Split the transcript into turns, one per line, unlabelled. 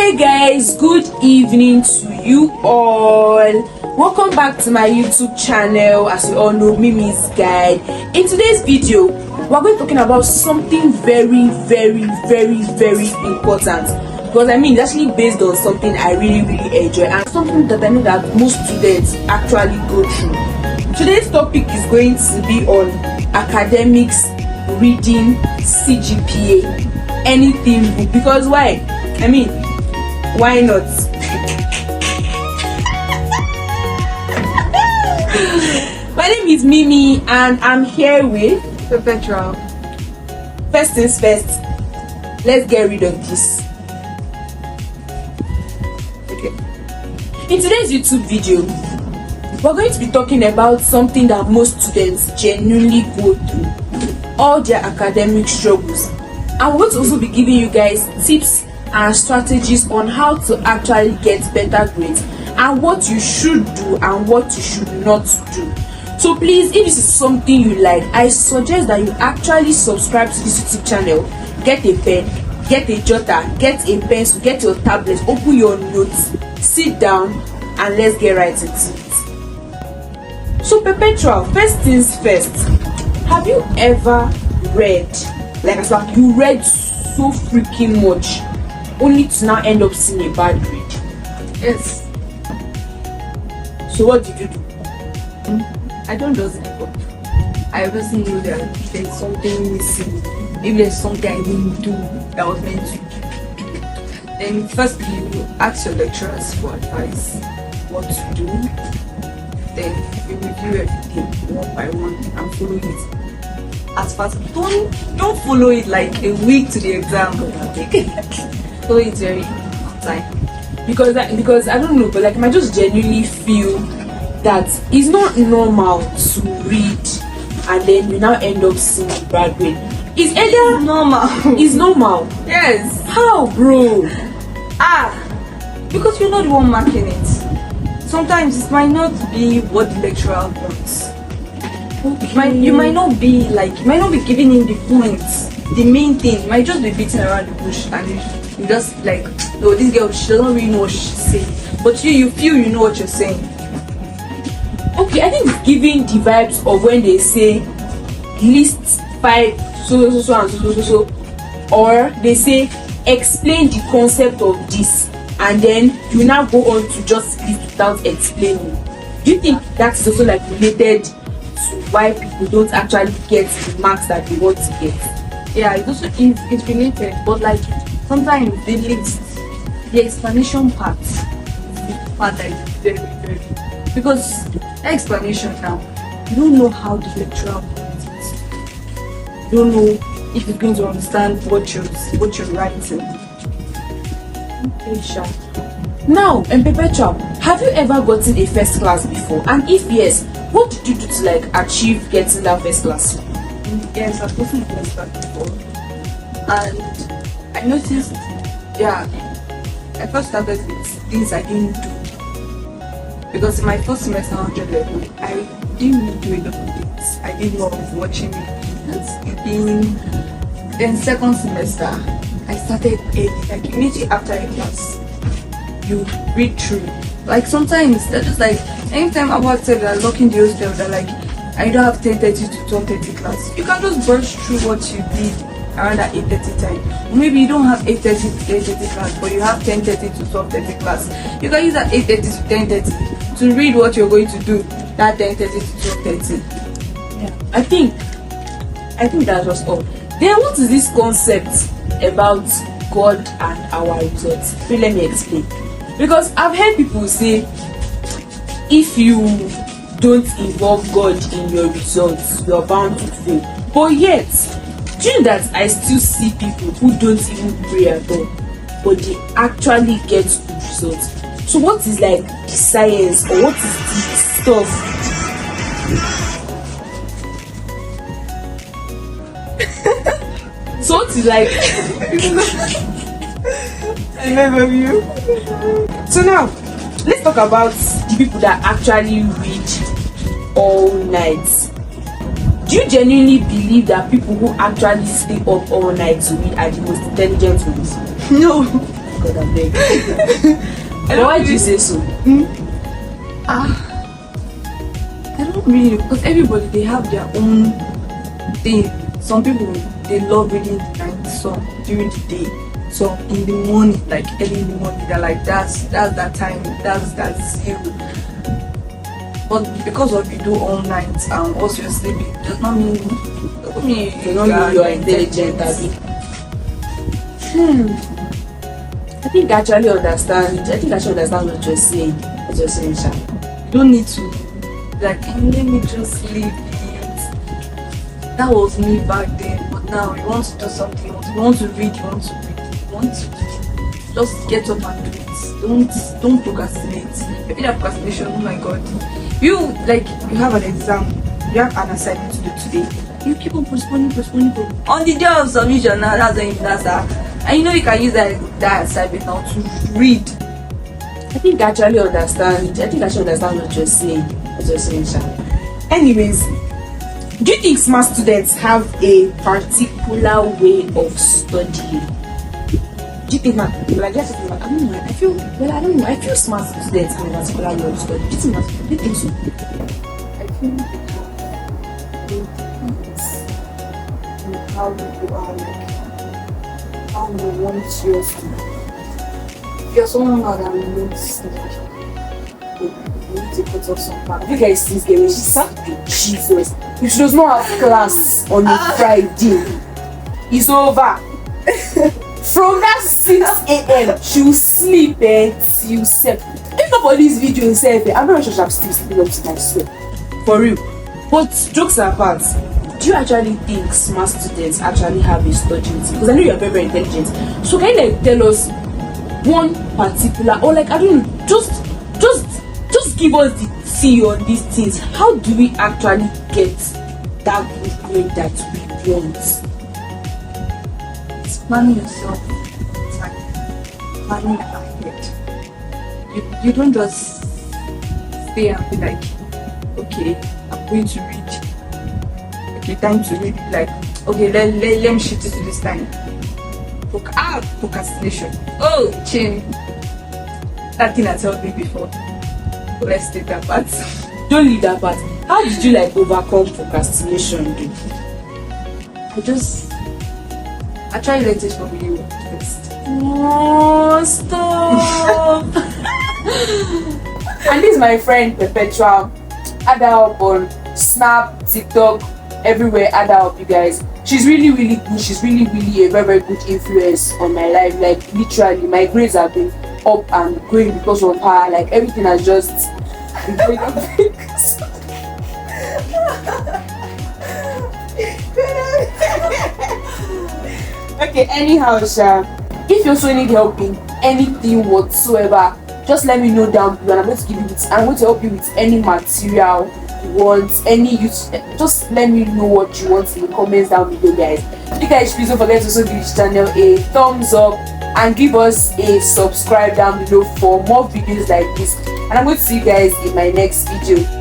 Hey guys, good evening to you all. Welcome back to my YouTube channel. As you all know, Mimi's Guide. In today's video, we're going to be talking about something very important, because it's actually based on something I really enjoy and something that I know that most students actually go through. Today's topic is going to be on academics, reading, CGPA, anything, because why not? My name is Mimi and I'm here with
Perpetual.
First things first, let's get rid of this. Okay. In today's YouTube video, we're going to be talking about something that most students genuinely go through, all their academic struggles. And we're going to also be giving you guys tips and strategies on how to actually get better grades and what you should do and what you should not do. So please, if this is something you like, I suggest that you actually subscribe to this YouTube channel. Get a pen, get a jotter, get a pencil, get your tablet, open your notes, sit down, and let's get right into it. So Perpetual, first things first, have you ever read, you read so freaking much only to now end up seeing a bad grade?
Yes.
So what did you do?
I don't just give up. I obviously knew that there's something missing. If there's something I didn't do that was meant to do. Then first you ask your lecturers for advice, what to do. Then you review everything one by one and follow it as fast. Don't follow it like a week to the exam. Follow it very on time.
Because I don't know, but I just genuinely feel that it's not normal to read and then you now end up seeing a bad grade. It's either
normal.
It's normal.
Yes.
How, bro?
Because you're not the one marking it. Sometimes it might not be what the lecturer wants.
Okay.
You might not be giving him the points, the main thing. You might just be beating around the bush and you just like, no, this girl, she doesn't really know what she's saying. But you feel you know what you're saying.
Okay, I think it's giving the vibes of when they say list 5 so, or they say explain the concept of this, and then you now go on to just list without explaining. Do you think that's also related to why people don't actually get the marks that they want to get?
Yeah, it's related, but sometimes they list the explanation part is the part that is very because explanation now, you don't know how the lecturer puts it. You don't know if he's going to understand what you're writing.
Okay, sure. Now, Perpetual, have you ever gotten a first class before? And if yes, what did you do to achieve getting that first class?
Yes, I've gotten a first class before, and I noticed, I first started with things I didn't do. Because in my first semester 100 level, I didn't really do a lot of things. I did more of watching and sleeping. Then second semester, I started immediately after a class, you read through. Sometimes they're just anytime about said they're locking the hostel, they're I don't have 10:30 to 12:30 class. You can just brush through what you did around that 8:30 time. Or maybe you don't have 8:30 to 10:30 class, but you have 10:30 to 12:30 class. You can use that 8:30 to 10:30 to read what you're going to do that 10:30 to 12:30.
Yeah, I think that's just all. Then what is this concept about God and our results? Let me explain. Because I've heard people say if you don't involve God in your results, you're bound to fail. But yet, do you know that I still see people who don't even pray at all, but they actually get good results? So what is the science, or what is the stuff? So what is
I love you.
So now, let's talk about the people that actually read all night. Do you genuinely believe that people who actually stay up all night to read are the most intelligent ones?
No.
God, I'm beg. Why did you say so?
I don't really, because everybody, they have their own thing. Some people, they love reading the night, some during the day, some in the morning, like early in the morning, they're like, that's that time, that's you. But because of you do all night and also you're sleeping, does not mean
You don't know you're intelligent, Abby. I think I actually understand. what you're saying. Sha.
you don't need to, like, let me just leave it. That was me back then, but now you want to do something, you want to read, you want to just get up and do it. Don't procrastinate. Maybe that procrastination, oh my god. You have an exam, you have an assignment to do today. You keep on postponing. On the day of submission now, that's when you that. And you know you can use that assignment now to read.
I think I actually understand. what you're saying. Sha. Anyways, do you think smart students have a particular way of studying? Do you think I don't know. I feel smart students have a particular way of studying. Do you think so?
I feel how you are, like how you want yours to. If you're someone that needs you need to put off some part.
You guys see this girl, she's happy. Jesus. If she does not have class on a Friday, it's over. From that 6 a.m. she will sleep till 7. If not for this video itself, I'm not sure she'll still sleeping up to myself. For real. But jokes apart, do you actually think smart students actually have a studying team? Because I know you're very, very intelligent. So can you tell us one particular, or I don't know, just give us the tea on these things. How do we actually get that good grade that we want?
It's planning yourself. It's like planning ahead. You don't just stay and be like, okay, I'm going to read. Okay, time to read. Like, okay, let me shift it to this time. Procrastination. Oh, chain. That thing I told me before. So let's take that part.
Don't leave that part. How did you overcome procrastination?
I try to let it from you first.
Oh, stop. And this is my friend Perpetual. Add her up on Snap, TikTok, everywhere. Add her up, you guys. She's really, really good. She's really, really a very, very good influence on my life. Like, literally, my grades have been up and going because of her. Like, everything has just been going up. Okay, anyhow, Sha, if you also need help in anything whatsoever, just let me know down below, and I'm going to help you with any material you want, any use. Just let me know what you want in the comments down below, guys. You guys, please don't forget to also give this channel a thumbs up and give us a subscribe down below for more videos like this, and I'm going to see you guys in my next video.